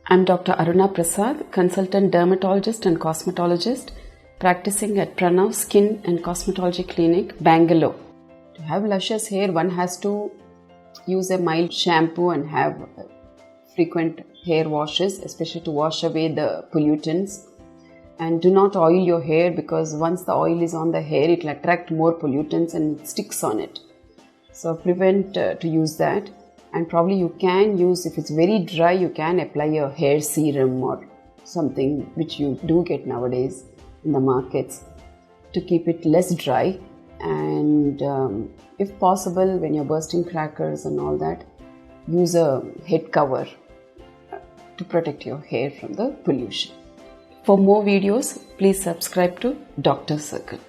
I'm Dr. Aruna Prasad, consultant dermatologist and cosmetologist, practicing at Pranav Skin and Cosmetology Clinic, Bangalore. To have luscious hair, one has to use a mild shampoo and have frequent hair washes, especially to wash away the pollutants. And do not oil your hair, because once the oil is on the hair, it will attract more pollutants and it sticks on it. So prevent to use that. And probably you can use, if it's very dry, you can apply a hair serum or something which you do get nowadays in the markets to keep it less dry. And if possible, when you're bursting crackers and all that, use a head cover to protect your hair from the pollution. For more videos, please subscribe to Dr. Circle.